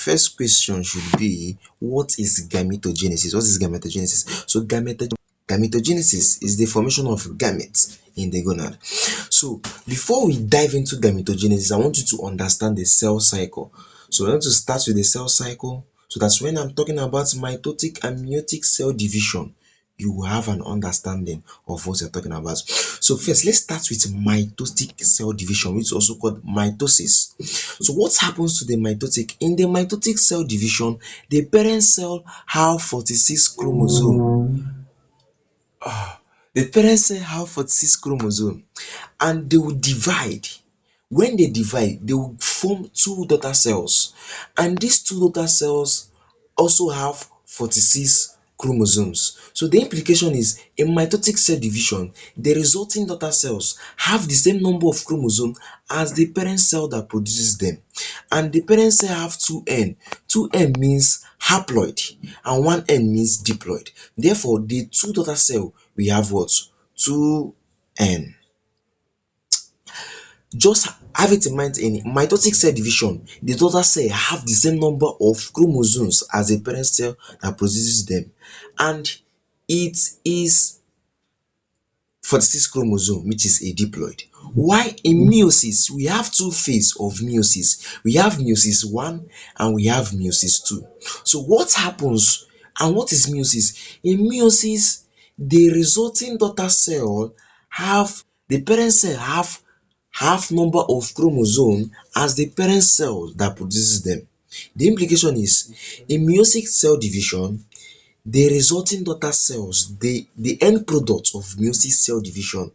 first question should be, what is gametogenesis? What is gametogenesis? So gametogenesis is the formation of gametes in the gonad. So before we dive into gametogenesis, I want you to understand the cell cycle. So I want to start with the cell cycle, so that when I'm talking about mitotic and meiotic cell division, you will have an understanding of what you're talking about. So first, let's start with mitotic cell division, which is also called mitosis. So what happens to the mitotic? In the mitotic cell division, the parent cell have 46 chromosomes. The parent cell have 46 chromosomes, and they will divide. When they divide, they will form two daughter cells, and these two daughter cells also have 46 chromosomes. So the implication is, in mitotic cell division, the resulting daughter cells have the same number of chromosomes as the parent cell that produces them, and the parent cell have two N. Two N means haploid and one N means diploid. Therefore, the two daughter cell we have what? Two N. Just have it in mind, in mitotic cell division, the daughter cell have the same number of chromosomes as the parent cell that produces them, and it is 46 chromosome, which is a diploid. While in meiosis, we have two phases of meiosis. We have meiosis I and we have meiosis II. So what happens, and what is meiosis? In meiosis, the resulting daughter cell have, the parent cell have half number of chromosome as the parent cell that produces them. The implication is, in meiotic cell division, the resulting daughter cells, the end product of meiosis cell division,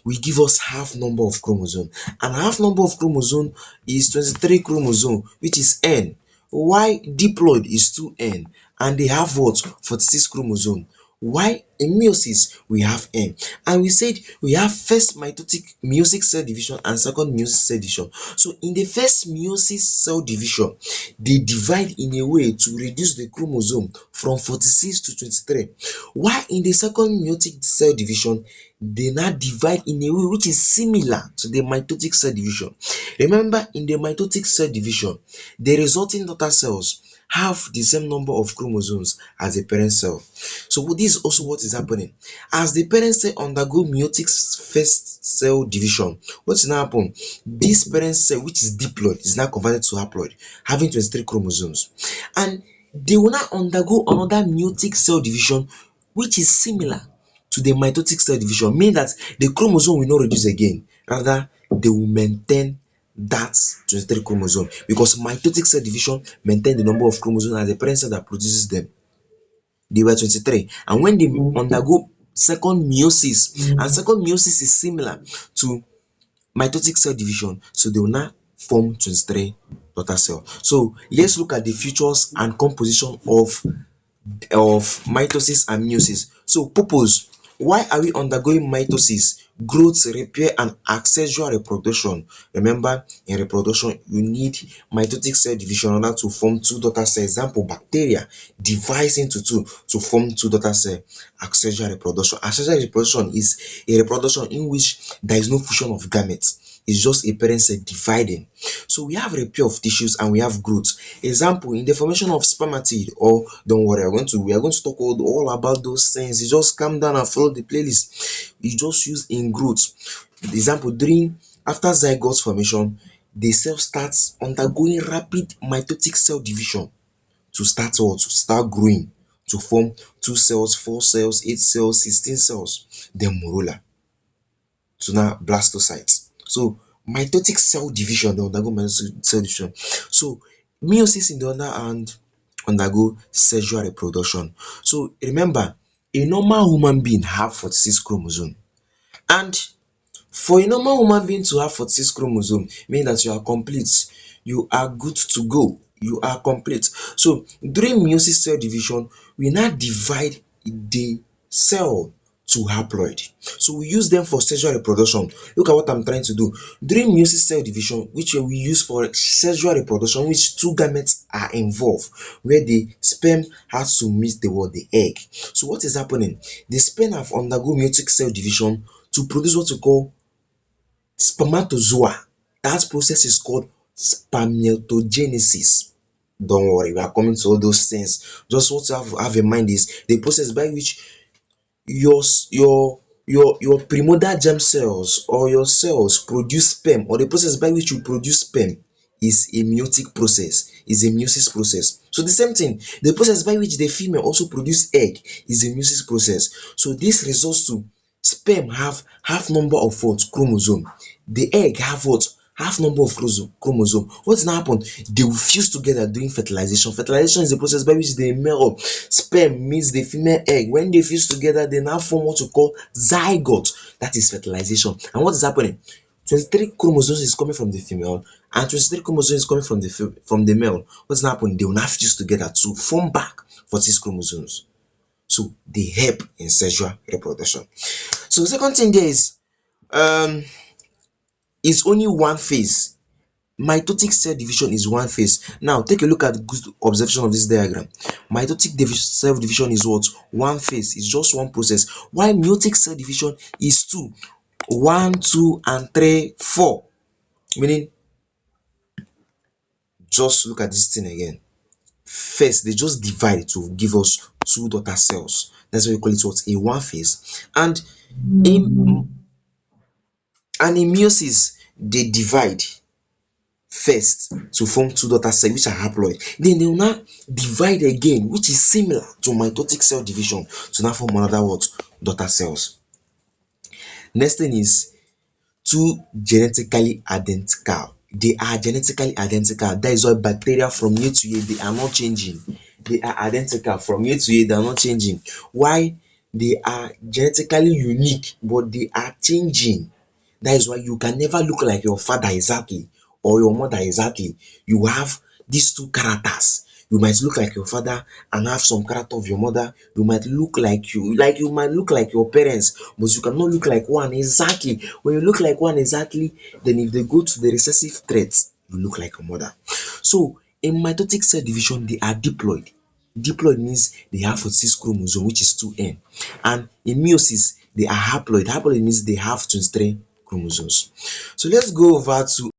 will give us half number of chromosome, and half number of chromosome is 23 chromosome, which is N, while diploid is 2N, and they have what? 46 chromosome. Why in meiosis we have N, and we said we have first mitotic meiotic cell division and second meiosis cell division. So in the first meiosis cell division, they divide in a way to reduce the chromosome from 46 to 23, while in the second meiotic cell division, they now divide in a way which is similar to the mitotic cell division. Remember, in the mitotic cell division, the resulting daughter cells have the same number of chromosomes as the parent cell. So this is also what is happening. As the parent cell undergo meiotic first cell division, what is now happen? This parent cell, which is diploid, is now converted to haploid, having 23 chromosomes. And they will now undergo another meiotic cell division, which is similar to the mitotic cell division, meaning that the chromosome will not reduce again, rather they will maintain that 23 chromosome, because mitotic cell division maintain the number of chromosomes as the parent cell that produces them. They were 23, and when they undergo second meiosis, and second meiosis is similar to mitotic cell division, so they will now form 23 daughter cell. So let's look at the features and composition of mitosis and meiosis. So purpose: why are we undergoing mitosis? Growth, repair and asexual reproduction. Remember, in reproduction you need mitotic cell division in order to form two daughter cells. Example, bacteria divides into two to form two daughter cells. Asexual reproduction. Asexual reproduction is a reproduction in which there is no fusion of gametes. It's just a parent cell dividing. So we have repair of tissues and we have growth. Example, in the formation of spermatid, or don't worry, we are going to talk all about those things. You just calm down and follow the playlist. You just use in growth. Example, during after zygote formation, the cell starts undergoing rapid mitotic cell division to start what? To start growing, to form 2 cells, 4 cells, 8 cells, 16 cells, then morula, to now blastocytes. So mitotic cell division, they undergo mitotic cell division. So meiosis in the other hand undergo sexual reproduction. So remember, a normal human being have 46 chromosomes, and for a normal human being to have 46 chromosomes mean that you are complete, you are good to go, you are complete. So during meiosis cell division, we now divide the cell to haploid. So we use them for sexual reproduction. Look at what I'm trying to do. During meiosis cell division, which we use for sexual reproduction, which two gametes are involved, where the sperm has to meet the egg. So what is happening? The sperm have undergo meiotic cell division to produce what we call spermatozoa. That process is called spermatogenesis. Don't worry, we are coming to all those things. Just what you have in mind is the process by which your your primordial germ cells or your cells produce sperm, or the process by which you produce sperm, is a meiotic process, is a meiosis process. So the same thing, the process by which the female also produce egg is a meiosis process. So this results to sperm have half number of what chromosome, the egg have what half number of chromosome. What now happen? They will fuse together during fertilization. Fertilization is the process by which the male sperm meets the female egg. When they fuse together, they now form what we call zygote. That is fertilization. And what is happening? 23 chromosomes is coming from the female and 23 chromosomes is coming from the male. What's happening? They will now fuse together to form back 46 chromosomes. So they help in sexual reproduction. So the second thing there um is only one phase. Mitotic cell division is one phase. Now take a look at good observation of this diagram. Mitotic cell division is what? One phase. It's just one process. While meiotic cell division is two. One, two, and three, four. Meaning, just look at this thing again. First, they just divide to give us two daughter cells. That's why we call it what? A one phase. In and in meiosis, they divide first to form two daughter cells which are haploid. Then they will now divide again, which is similar to mitotic cell division, to now form another what? Daughter cells. Next thing is two genetically identical. They are genetically identical. That is why bacteria from year to year they are not changing. They are identical from year to year, they are not changing. Why? They are genetically unique, but they are changing. That is why you can never look like your father exactly or your mother exactly. You have these two characters. You might look like your father and have some character of your mother. You might look like you might look like your parents, but you cannot look like one exactly. When you look like one exactly, then if they go to the recessive traits, you look like your mother. So in mitotic cell division, they are diploid. Diploid means they have 46 chromosome, which is 2n. And in meiosis, they are haploid. Haploid means they have 23 chromosomes. So let's go over to